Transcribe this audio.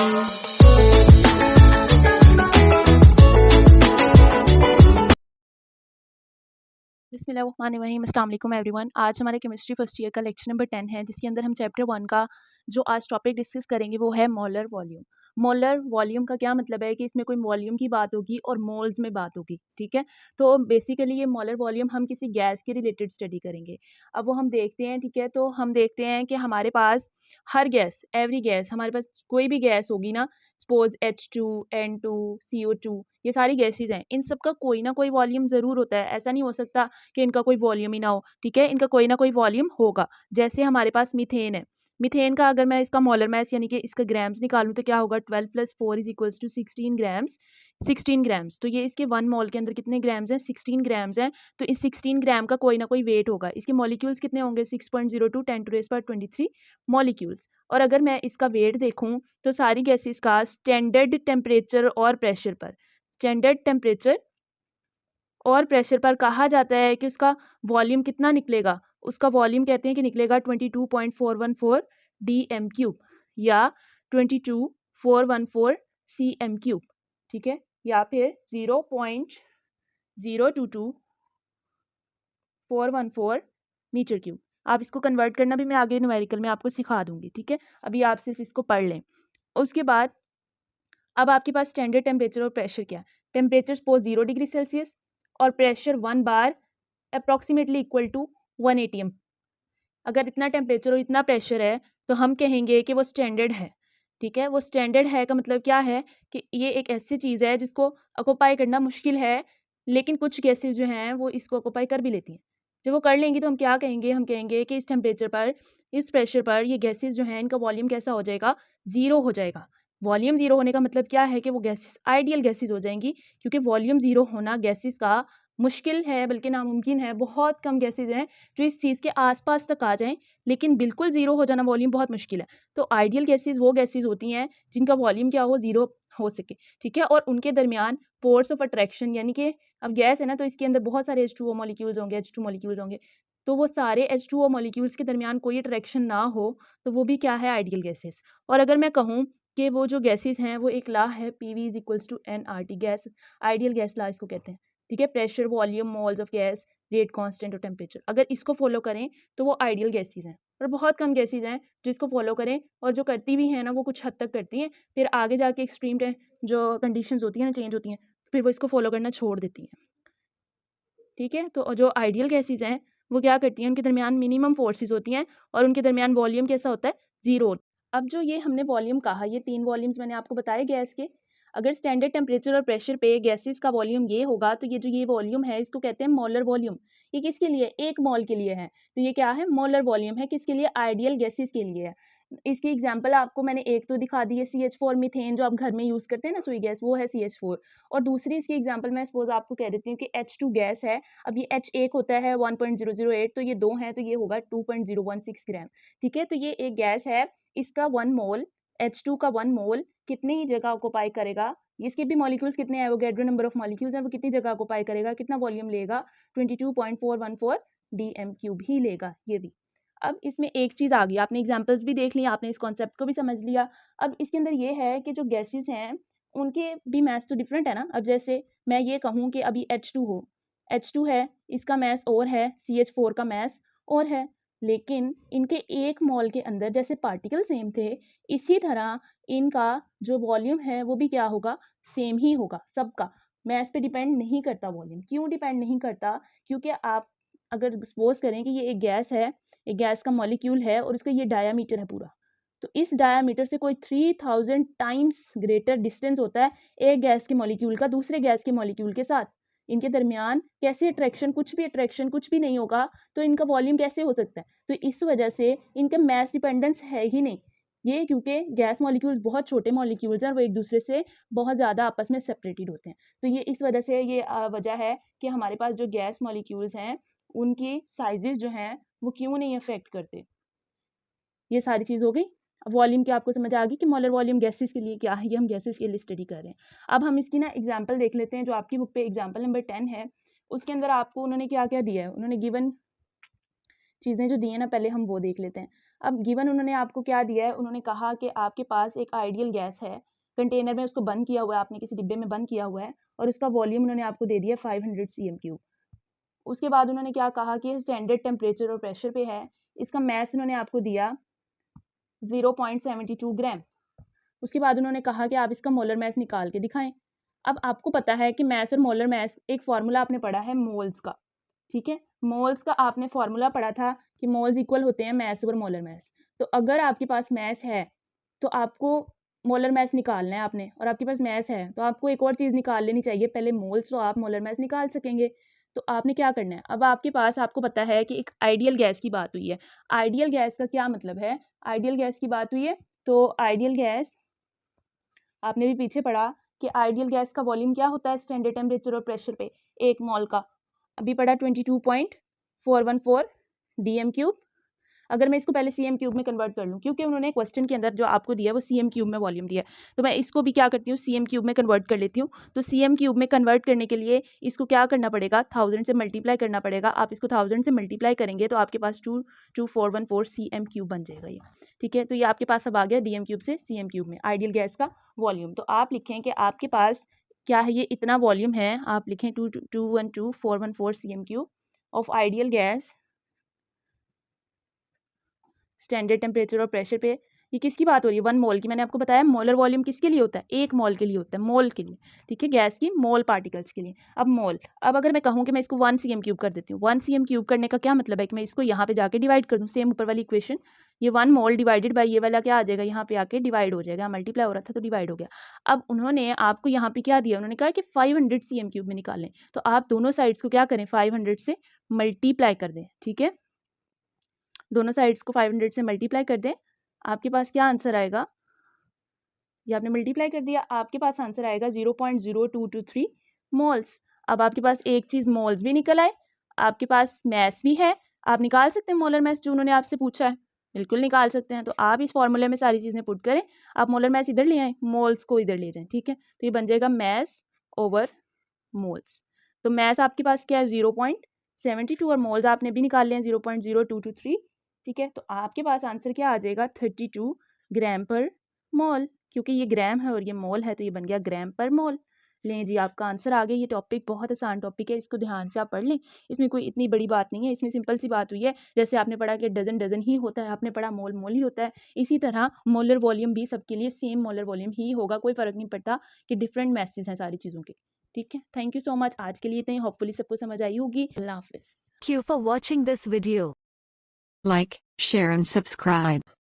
बिस्मिल्लाहिर्रहमानिर्रहीम, अस्सलाम वालेकुम एवरीवन। आज हमारे केमिस्ट्री फर्स्ट ईयर का लेक्चर नंबर 10 है, जिसके अंदर हम चैप्टर 1 का जो आज टॉपिक डिस्कस करेंगे वो है मोलर वॉल्यूम। मोलर वॉल्यूम का क्या मतलब है कि इसमें कोई वॉल्यूम की बात होगी और मोल्स में बात होगी, ठीक है। तो बेसिकली ये मोलर वॉल्यूम हम किसी गैस के रिलेटेड स्टडी करेंगे। अब वो हम देखते हैं, ठीक है। तो हम देखते हैं कि हमारे पास हर गैस, एवरी गैस, हमारे पास कोई भी गैस होगी ना, सपोज H2, N2, CO2, ये सारी गैसेज हैं, इन सब का कोई ना कोई वॉल्यूम ज़रूर होता है। ऐसा नहीं हो सकता कि इनका कोई वॉल्यूम ही ना हो, ठीक है। इनका कोई ना कोई वॉल्यूम होगा। जैसे हमारे पास मीथेन है, मीथेन का अगर मैं इसका मोलर मास यानी कि इसका ग्राम्स निकालूं तो क्या होगा, 12 + 4 = 16 ग्राम्स। 16 ग्राम्स, तो ये इसके 1 मोल के अंदर कितने ग्राम्स हैं, 16 ग्राम्स हैं। तो इस 16 ग्राम का कोई ना कोई वेट होगा। इसके मॉलिक्यूल्स कितने होंगे, 6.02 10⁻23 मॉलिक्यूल्स। और अगर मैं इसका वेट देखूं तो सारी गैसेस का स्टैंडर्ड टेम्परेचर और प्रेशर पर, स्टैंडर्ड टेम्परेचर और प्रेशर पर कहा जाता है कि उसका वॉल्यूम कितना निकलेगा। उसका वॉल्यूम कहते हैं कि निकलेगा 22.414 dm³ या 22,414 cm³, ठीक है, या फिर 0.022414 मीटर क्यूब। आप इसको कन्वर्ट करना भी मैं आगे न्यूमेरिकल में आपको सिखा दूंगी, ठीक है। अभी आप सिर्फ इसको पढ़ लें। उसके बाद अब आपके पास स्टैंडर्ड टेम्परेचर और प्रेशर क्या है। टेम्परेचर सपोज 0 डिग्री सेल्सियस और pressure 1 bar approximately equal to 1 atm। अगर इतना टेम्परेचर और इतना प्रेशर है तो हम कहेंगे कि वो स्टैंडर्ड है, ठीक है। वो स्टैंडर्ड है का मतलब क्या है कि ये एक ऐसी चीज़ है जिसको ऑक्यूपाई करना मुश्किल है, लेकिन कुछ गैसेज जो हैं वो इसको ऑक्यूपाई कर भी लेती हैं। जब वो कर लेंगी तो हम क्या कहेंगे, हम कहेंगे कि इस टेम्परेचर पर, इस प्रेशर पर ये गैसेज जो हैं इनका वॉल्यूम कैसा हो जाएगा, ज़ीरो हो जाएगा। वॉल्यूम ज़ीरो होने का मतलब क्या है कि वो गैसेस आइडियल गैसेस हो जाएंगी, क्योंकि वॉल्यूम ज़ीरो होना गैसेस का मुश्किल है, बल्कि नामुमकिन है। बहुत कम गैसेज हैं जो इस चीज़ के आसपास तक आ जाएं, लेकिन बिल्कुल ज़ीरो हो जाना वॉल्यूम बहुत मुश्किल है। तो आइडियल गैसेज वो गैसेज होती हैं जिनका वॉल्यूम क्या हो, ज़ीरो हो सके, ठीक है। और उनके दरमियान फोर्स ऑफ अट्रैक्शन, यानी कि अब गैस है ना तो इसके अंदर बहुत सारे H2O मॉलिक्यूल्स होंगे, H2 मॉलिक्यूल्स होंगे, तो वो सारे H2O मॉलिक्यूल्स के दरमियान कोई अट्रैक्शन ना हो तो वो भी क्या है, आइडियल गैसेज। और अगर मैं कहूँ कि वो जो गैसेस हैं वो एक लॉ है, PV = nRT, gas ideal gas law इसको कहते हैं, ठीक है। Pressure, volume, moles of gas, rate constant और टेम्परेचर, अगर इसको फॉलो करें तो वो आइडियल गैसेस हैं। और बहुत कम गैसेस हैं जो इसको फॉलो करें, और जो करती भी हैं ना वो कुछ हद तक करती हैं, फिर आगे जाके एक्सट्रीम जो कंडीशंस होती हैं ना, चेंज होती हैं, फिर वो इसको फॉलो करना छोड़ देती हैं, ठीक है। तो जो आइडियल गैसेस हैं वो क्या करती हैं, उनके दरमियान मिनिमम फोर्सेस होती हैं और उनके दरमियान वॉल्यूम कैसा होता है, ज़ीरो। अब जो ये हमने वॉल्यूम कहा, ये 3 वॉल्यूम्स मैंने आपको बताए गैस के। अगर स्टैंडर्ड टेम्परेचर और प्रेशर पे गैसेस का वॉल्यूम ये होगा तो ये जो ये वॉल्यूम है इसको कहते हैं मोलर वॉल्यूम। ये किसके लिए, एक मोल के लिए है, तो ये क्या है, मोलर वॉल्यूम है। किसके लिए, आइडियल गैसेस के लिए है। इसकी एग्जांपल आपको मैंने एक तो दिखा दी है, CH4 मीथेन, जो आप घर में यूज़ करते हैं ना सुई गैस, वो है CH4। और दूसरी इसकी एग्जांपल मैं सपोज आपको कह देती हूँ कि H2 गैस है। अब ये H एक होता है 1.008, तो ये 2 हैं तो ये होगा 2.016 ग्राम, ठीक है। तो ये एक गैस है, इसका 1 मोल, H2 का 1 मोल कितनी जगह ऑक्यूपाई करेगा, इसके भी मॉलिक्यूल्स कितने हैं, एवोगैड्रो नंबर ऑफ मॉलिक्यूल्स हैं, वो कितनी जगह ऑक्यूपाई करेगा, कितना वॉल्यूम लेगा, 22.414 dm³ ही लेगा ये भी। अब इसमें एक चीज़ आ गई, आपने एग्जांपल्स भी देख लिया, आपने इस कॉन्सेप्ट को भी समझ लिया। अब इसके अंदर ये है कि जो गैसेस हैं उनके भी मैथ तो डिफरेंट है ना। अब जैसे मैं ये कहूँ कि अभी H2 हो, H2 है, इसका मैथ और है, CH4 का मैथ और है, लेकिन इनके एक मोल के अंदर जैसे पार्टिकल सेम थे, इसी तरह इनका जो वॉल्यूम है वो भी क्या होगा, सेम ही होगा। सबका मैथ पे डिपेंड नहीं करता वॉल्यूम। क्यों डिपेंड नहीं करता, क्योंकि आप अगर सपोज करें कि ये एक गैस है, एक गैस का मॉलिक्यूल है और उसका ये डायामीटर है पूरा, तो इस डायामीटर से कोई 3000 टाइम्स ग्रेटर डिस्टेंस होता है एक गैस के मॉलिक्यूल का दूसरे गैस के मॉलिक्यूल के साथ। इनके दरमियान कैसे अट्रैक्शन, कुछ भी नहीं होगा, तो इनका वॉल्यूम कैसे हो सकता है। तो इस वजह से इनका मैस डिपेंडेंस है ही नहीं ये, क्योंकि गैस मॉलिक्यूल्स बहुत छोटे मॉलिक्यूल्स हैं, वो एक दूसरे से बहुत ज़्यादा आपस में सेपरेटेड होते हैं। तो ये इस वजह से ये वजह है कि हमारे पास जो गैस मॉलिक्यूल्स हैं उनकी साइजेस जो हैं वो क्यों नहीं अफेक्ट करते। ये सारी चीज़ हो गई। अब वॉल्यूम की आपको समझ आ गई कि मोलर वॉल्यूम गैसेस के लिए क्या है, ये हम गैसेस के लिए स्टडी कर रहे हैं। अब हम इसकी ना एग्जांपल देख लेते हैं, जो आपकी बुक पे एग्जांपल नंबर 10 है, उसके अंदर आपको उन्होंने क्या क्या दिया है, उन्होंने गिवन चीज़ें जो दी हैं ना, पहले हम वो देख लेते हैं। अब गिवन उन्होंने आपको क्या दिया है, उन्होंने कहा कि आपके पास एक आइडियल गैस है, कंटेनर में उसको बंद किया हुआ है, आपने किसी डिब्बे में बंद किया हुआ है, और उसका वॉल्यूम उन्होंने आपको दे दिया 500 cm3। उसके बाद उन्होंने क्या कहा कि स्टैंडर्ड टेम्परेचर और प्रेशर पे है, इसका मैस उन्होंने आपको दिया 0.72 ग्राम। उसके बाद उन्होंने कहा कि आप इसका मोलर मैस निकाल के दिखाएं। अब आपको पता है कि मैस और मोलर मैस, एक फार्मूला आपने पढ़ा है मोल्स का, ठीक है, मोल्स का आपने फार्मूला पढ़ा था कि मोल्स इक्वल होते हैं मैस और मोलर मैस। तो अगर आपके पास मैस है तो आपको मोलर मैस निकालना है आपने, और आपके पास मैस है तो आपको एक और चीज़ निकाल लेनी चाहिए पहले, मोल्स, तो आप मोलर मैस निकाल सकेंगे। तो आपने क्या करना है, अब आपके पास, आपको पता है कि एक आइडियल गैस की बात हुई है। आइडियल गैस का क्या मतलब है, आइडियल गैस की बात हुई है तो आइडियल गैस आपने भी पीछे पढ़ा कि आइडियल गैस का वॉल्यूम क्या होता है स्टैंडर्ड टेम्परेचर और प्रेशर पे, 1 मोल का, अभी पढ़ा 22.414 DM3। अगर मैं इसको पहले CM3 में कन्वर्ट कर लूँ, क्योंकि उन्होंने क्वेश्चन के अंदर जो आपको दिया है वो CM3 में वॉल्यूम दिया है, तो मैं इसको भी क्या करती हूँ, CM3 में कन्वर्ट कर लेती हूँ। तो CM3 में कन्वर्ट करने के लिए इसको क्या करना पड़ेगा, 1000 से मल्टीप्लाई करना पड़ेगा। आप इसको 1000 से मल्टीप्लाई करेंगे तो आपके पास 22414 CM3 बन जाएगा ये, ठीक है। तो ये आपके पास अब आ गया DM3 से CM3 में आइडियल गैस का वॉल्यूम। तो आप लिखें कि आपके पास क्या है, ये इतना वॉल्यूम है, आप लिखें 22414 CM3 of ideal gas standard temperature और प्रेशर पे। ये किसकी बात हो रही है, 1 मोल की। मैंने आपको बताया मोलर वॉल्यूम किसके लिए होता है, 1 मोल के लिए होता है, मोल के लिए, ठीक है, गैस की मोल पार्टिकल्स के लिए। अब मोल, अब अगर मैं कहूँ कि मैं इसको 1 CM3 कर देती हूँ, 1 CM3 करने का क्या मतलब है कि मैं इसको यहाँ पे जाके डिवाइड कर दूँ, सेम ऊपर वाली इक्वेशन, ये 1 मोल डिवाइडेड बाई ये वाला क्या आ जाएगा, यहाँ पे आके डिवाइड हो जाएगा, मल्टीप्लाई हो रहा था तो डिवाइड हो गया। अब उन्होंने आपको यहाँ पे क्या दिया, उन्होंने कहा कि 500 CM3 में निकालें, तो आप दोनों साइड्स को क्या करें, 500 से मल्टीप्लाई कर दें, ठीक है, दोनों साइड्स को 500 से मल्टीप्लाई कर दें। आपके पास क्या आंसर आएगा, ये आपने मल्टीप्लाई कर दिया, आपके पास आंसर आएगा 0.0223 मोल्स। अब आपके पास एक चीज़ मोल्स भी निकल आए, आपके पास मैस भी है, आप निकाल सकते हैं मोलर मैस जो उन्होंने आपसे पूछा है, बिल्कुल निकाल सकते हैं। तो आप इस फॉर्मूले में सारी चीज़ें पुट करें, आप मोलर मैस इधर ले आएँ, मोल्स को इधर ले जाएँ, ठीक है। तो ये बन जाएगा मैस ओवर मोल्स। तो मैस आपके पास क्या है 0.72 और मोल्स आपने भी निकाल लिए हैं 0.0223, ठीक है। तो आपके पास आंसर क्या आ जाएगा 32 ग्राम पर मोल, क्योंकि ये ग्राम है और ये मोल है तो ये बन गया ग्राम पर मोल। लें जी, आपका आंसर आ गया। ये टॉपिक बहुत आसान टॉपिक है, इसको ध्यान से आप पढ़ लें, इसमें कोई इतनी बड़ी बात नहीं है, इसमें सिंपल सी बात हुई है, जैसे आपने पढ़ा कि डजन डजन ही होता है, आपने पढ़ा मोल मोल ही होता है, इसी तरह मोलर वॉल्यूम भी सबके लिए सेम मोलर वॉल्यूम ही होगा, कोई फ़र्क नहीं पड़ता कि डिफरेंट मैसेज हैं सारी चीज़ों के, ठीक है। थैंक यू सो मच, आज के लिए इतना ही, होपफुली सबको समझ आई होगी। अल्लाह हाफिज़। Thank you for watching this video. Like, share and subscribe.